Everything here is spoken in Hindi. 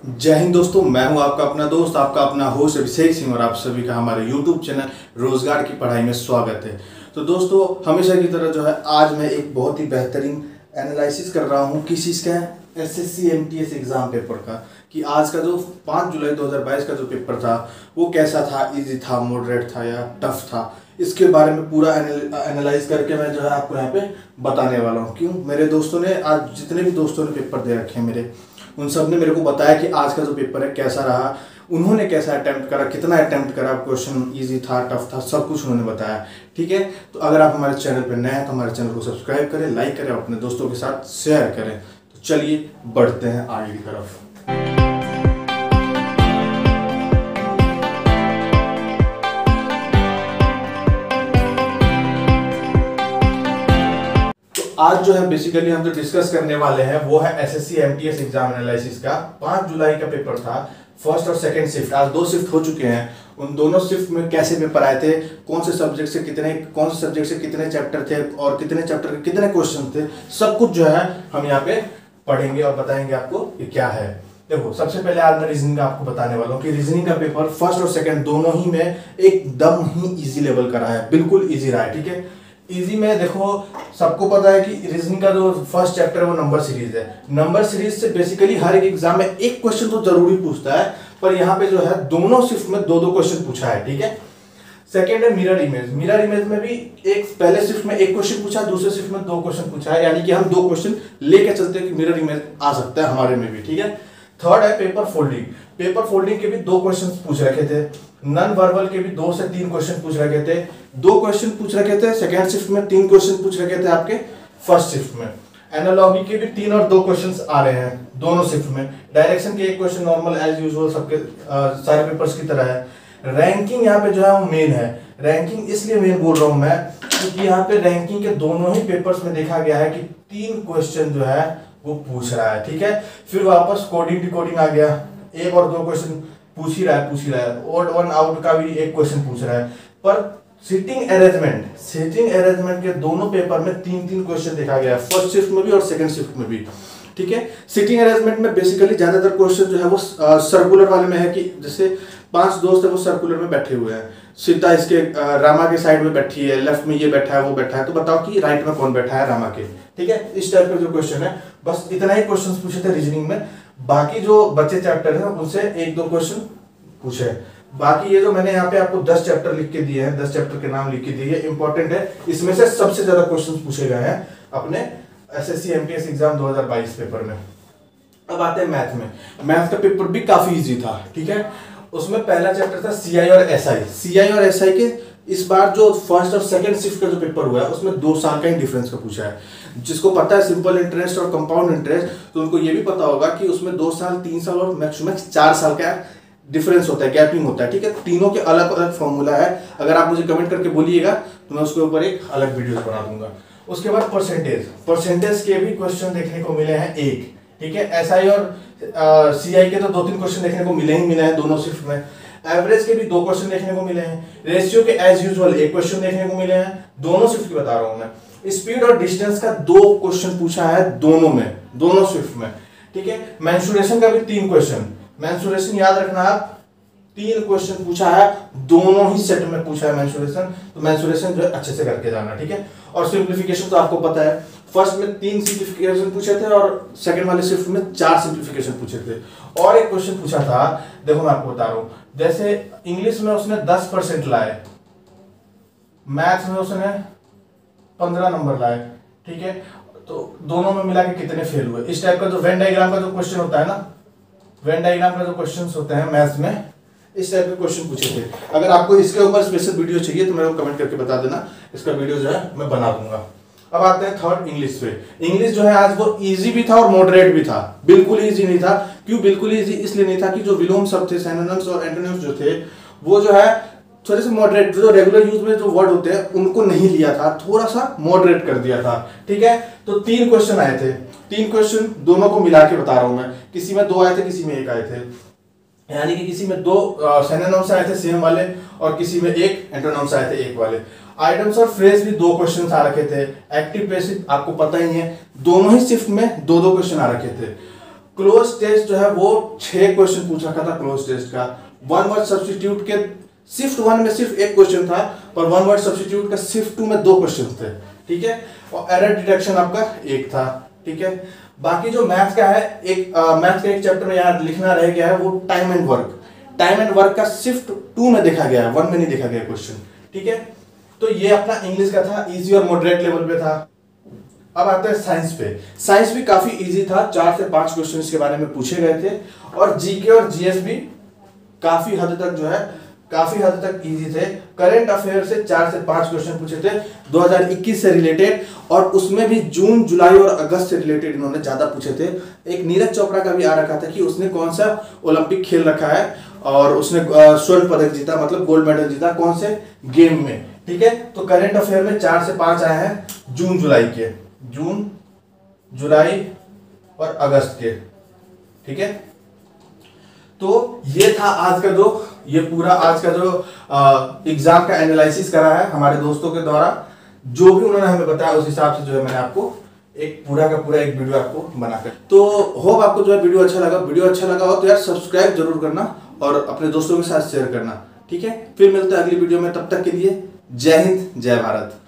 जय हिंद दोस्तों, मैं हूं आपका अपना दोस्त, आपका अपना होस्ट अभिषेक सिंह और आप सभी का हमारे YouTube चैनल रोजगार की पढ़ाई में स्वागत है। तो दोस्तों, हमेशा की तरह जो है आज मैं एक बहुत ही बेहतरीन एनालिसिस कर रहा हूं किस चीज़ का, SSC MTS एग्ज़ाम पेपर का, कि आज का जो 5 जुलाई 2022 का जो पेपर था वो कैसा था, इजी था, मॉडरेट था या टफ था। इसके बारे में पूरा एनालाइज करके मैं जो है आपको यहाँ पे बताने वाला हूँ। क्यों, मेरे दोस्तों ने आज जितने भी दोस्तों ने पेपर दे रखे हैं मेरे, उन सब ने मेरे को बताया कि आज का जो पेपर है कैसा रहा, उन्होंने कैसा अटेम्प्ट करा, कितना अटेम्प्ट करा, क्वेश्चन इजी था, टफ था, सब कुछ उन्होंने बताया। ठीक है, तो अगर आप हमारे चैनल पर नए हैं तो हमारे चैनल को सब्सक्राइब करें, लाइक करें, अपने दोस्तों के साथ शेयर करें। तो चलिए बढ़ते हैं आगे की तरफ। आज जो है बेसिकली हम जो डिस्कस करने वाले हैं वो है SSC MTS एग्जाम एनालिसिस का 5 जुलाई का पेपर था, फर्स्ट और सेकंड शिफ्ट। आज 2 शिफ्ट हो चुके हैं। उन दोनों शिफ्ट में कैसे पेपर आए थे, कौन से सब्जेक्ट से कितने चैप्टर थे और कितने चैप्टर के कितने क्वेश्चन थे, सब कुछ जो है हम यहाँ पे पढ़ेंगे और बताएंगे आपको ये क्या है। देखो, सबसे पहले आज मैं रीजनिंग का आपको बताने वाला हूँ कि रीजनिंग का पेपर फर्स्ट और सेकंड दोनों ही में एकदम ही इजी लेवल का रहा है, बिल्कुल इजी रहा है। ठीक है, इजी में देखो, सबको पता है कि रीजनिंग का जो फर्स्ट चैप्टर है वो नंबर सीरीज है। नंबर सीरीज से बेसिकली हर एक एग्जाम में एक क्वेश्चन तो जरूरी पूछता है, पर यहाँ पे जो है दोनों शिफ्ट में 2-2 क्वेश्चन पूछा है। ठीक है, सेकेंड है मिरर इमेज। मिरर इमेज में भी एक पहले शिफ्ट में एक क्वेश्चन पूछा है, दूसरे शिफ्ट में 2 क्वेश्चन पूछा है, यानी कि हम 2 क्वेश्चन लेके चलते हैं कि मिरर इमेज आ सकता है हमारे में भी। ठीक है, थर्ड है पेपर फोल्डिंग। पेपर फोल्डिंग के भी 2 क्वेश्चन पूछ रखे थे। नॉन वर्बल के भी 2 से 3 क्वेश्चन पूछ रखे थे। 2 क्वेश्चन पूछ रखे थे सेकेंड शिफ्ट में, 3 क्वेश्चन पूछ रखे थे आपके फर्स्ट शिफ्ट में। एनालॉजी के भी 3 और 2 क्वेश्चंस आ रहे हैं दोनों शिफ्ट में। डायरेक्शन के एक क्वेश्चन नॉर्मल एज यूजुअल सबके सारे पेपर्स की तरह है। रैंकिंग यहाँ पे जो है वो मेन है। रैंकिंग इसलिए मेन बोल रहा हूँ मैं क्योंकि यहाँ पे रैंकिंग के दोनों ही पेपर्स में देखा गया है कि 3 क्वेश्चन जो है वो पूछ रहा है। ठीक है, फिर वापस कोडिंग डिकोडिंग आ गया, 1 और 2 क्वेश्चन पूछ ही रहा है। ओड वन आउट का भी 1 क्वेश्चन पूछ रहा है। पर सिटिंग अरेंजमेंट के दोनों पेपर में 3-3 क्वेश्चन देखा गया है, फर्स्ट शिफ्ट में भी और सेकंड शिफ्ट में भी। ठीक है, सिटिंग अरेंजमेंट में बेसिकली ज्यादातर क्वेश्चन जो है वो सर्कुलर वाले में है कि जैसे 5 दोस्त है वो सर्कुलर में बैठे हुए हैं, सीता इसके रामा के साइड में बैठी है, लेफ्ट में ये बैठा है, वो बैठा है, तो बताओ कि राइट में कौन बैठा है रामा के। ठीक है, इस टाइप का जो क्वेश्चन है, बस इतना ही क्वेश्चन पूछे थे रीजनिंग में। बाकी जो बच्चे चैप्टर है उनसे 1-2 क्वेश्चन पूछे। बाकी ये जो मैंने यहाँ पे आपको 10 चैप्टर लिख के दिए हैं, 10 चैप्टर के नाम लिख के दिए, इंपॉर्टेंट है। इसमें से सबसे ज्यादा क्वेश्चन पूछे गए हैं अपने SSC MTS एग्जाम 2022 पेपर में। अब आते हैं मैथ में। मैथ का पेपर भी काफी इजी था। ठीक है, उसमें पहला चैप्टर था CI और SI के इस बार जो फर्स्ट और सेकंड शिफ्ट का जो पेपर हुआ है उसमें 2 साल का ही डिफरेंस का पूछा है। जिसको पता है सिंपल इंटरेस्ट और कंपाउंड इंटरेस्ट, तो उनको ये भी पता होगा कि उसमें 2 साल, 3 साल और मैक्सिमम 4 साल का डिफरेंस होता है, गैपिंग होता है। ठीक है, तीनों के अलग अलग फॉर्मूला है। अगर आप मुझे कमेंट करके बोलिएगा तो मैं उसके ऊपर एक अलग वीडियो बना दूंगा। उसके बाद परसेंटेज के भी क्वेश्चन देखने को मिले हैं 1। ठीक है, SI और CI के तो 2-3 क्वेश्चन देखने को मिले हैं दोनों शिफ्ट में। एवरेज के भी 2 क्वेश्चन देखने को मिले हैं। रेशियो के एज यूजुअल 1 क्वेश्चन देखने को मिले हैं, दोनों शिफ्ट की बता रहा हूं मैं। स्पीड और डिस्टेंस का 2 क्वेश्चन पूछा है दोनों शिफ्ट में। ठीक है, मेंसुरेशन का भी 3 क्वेश्चन, मेंसुरेशन याद रखना आप, 3 क्वेश्चन पूछा है, दोनों ही सेट में पूछा है मेंसुरेशन, तो मेंसुरेशन जो है अच्छे से करके जाना। ठीक है, और सिंप्लीफिकेशन तो आपको पता है, फर्स्ट में 3 सिंप्लीफिकेशन पूछे थे और सेकंड वाले शिफ्ट में 4 सिंप्लीफिकेशन पूछे थे। और एक क्वेश्चन पूछा था, देखो मैं आपको बता रहा हूं, जैसे इंग्लिश में उसने 10% लाए, मैथ्स में उसने 15 नंबर लाए। ठीक है, तो दोनों में मिला के कितने फेल हुए। इस टाइप का जो वेन डायग्राम का जो क्वेश्चन होता है ना, वेन डायग्राम का जो क्वेश्चन होते हैं मैथ्स में, इस टाइप के क्वेश्चन पूछे थे। अगर आपको इसके ऊपर स्पेशल वीडियो चाहिए तो मेरे को कमेंट करके बता देना, इसका वीडियो जो है मैं बना दूंगा। अब आते हैं थर्ड इंग्लिश पे। इंग्लिश जो है आज वो इजी भी था और मॉडरेट भी था, बिल्कुल इजी नहीं था। क्यों बिल्कुल इजी? इसलिए नहीं था कि जो विलोम शब्द थे, सिनोनिम्स और एंटोनिम्स जो थे वो जो है थोड़े से मॉडरेट, जो रेगुलर यूज में जो वर्ड होते हैं उनको नहीं लिया था, थोड़ा सा मॉडरेट कर दिया था। ठीक है, तो 3 क्वेश्चन आए थे, 3 क्वेश्चन दोनों को मिला के बता रहा हूं मैं। किसी में 2 आए थे, किसी में 1 आए थे, यानी कि किसी में 2 सिनोनिम्स आए थे सेम वाले और किसी में 1 एंटोनिम्स आए थे 1 वाले। आइटम्स और फ्रेज भी 2 क्वेश्चन आ रखे थे। एक्टिव पैसिव आपको पता ही है, दोनों ही शिफ्ट में 2-2 क्वेश्चन आ रखे थे। क्लोज टेस्ट जो है वो 6 क्वेश्चन पूछ रखा था क्लोज टेस्ट का। वन वर्ड सब्स्टिट्यूट के शिफ्ट 1 में सिर्फ 1 क्वेश्चन था, पर वन वर्ड सब्स्टिट्यूट का शिफ्ट 2 में 2 क्वेश्चन थे, ठीक है। और एरर डिटेक्शन आपका 1 था, ठीक है। बाकी जो मैथ्स का है, मैथ्स का एक चैप्टर में यहाँ लिखना रह गया है वो time and work. Time and work का शिफ्ट 2 में देखा गया है, 1 में नहीं देखा गया क्वेश्चन, ठीक है। तो ये अपना इंग्लिश का था, इजी और मॉडरेट लेवल पे था। अब आते हैं साइंस पे। साइंस भी काफी इजी था, 4 से 5 क्वेश्चन के बारे में पूछे गए थे, और जीके और जीएस भी काफी हद तक जो है काफी हद तक इजी थे। करंट अफेयर से 4 से 5 क्वेश्चन पूछे थे 2021 से रिलेटेड, और उसमें भी जून, जुलाई और अगस्त से रिलेटेड इन्होंने ज्यादा पूछे थे। एक नीरज चोपड़ा का भी आ रखा था कि उसने कौन सा ओलंपिक खेल रखा है, और उसने स्वर्ण पदक जीता, मतलब गोल्ड मेडल जीता कौन से गेम में, ठीक है। तो करंट अफेयर में 4 से 5 आए हैं जून जुलाई के, जून, जुलाई और अगस्त के, ठीक है। तो ये था आज का जो ये पूरा आज का जो एग्जाम का एनालिसिस करा है हमारे दोस्तों के द्वारा। जो भी उन्होंने हमें बताया उस हिसाब से जो है मैंने आपको एक पूरा का पूरा एक वीडियो आपको बनाकर। तो होप आपको जो है वीडियो अच्छा लगा। वीडियो अच्छा लगा हो तो यार सब्सक्राइब जरूर करना और अपने दोस्तों के साथ शेयर करना, ठीक है। फिर मिलते हैं अगली वीडियो में, तब तक के लिए जय हिंद, जय भारत।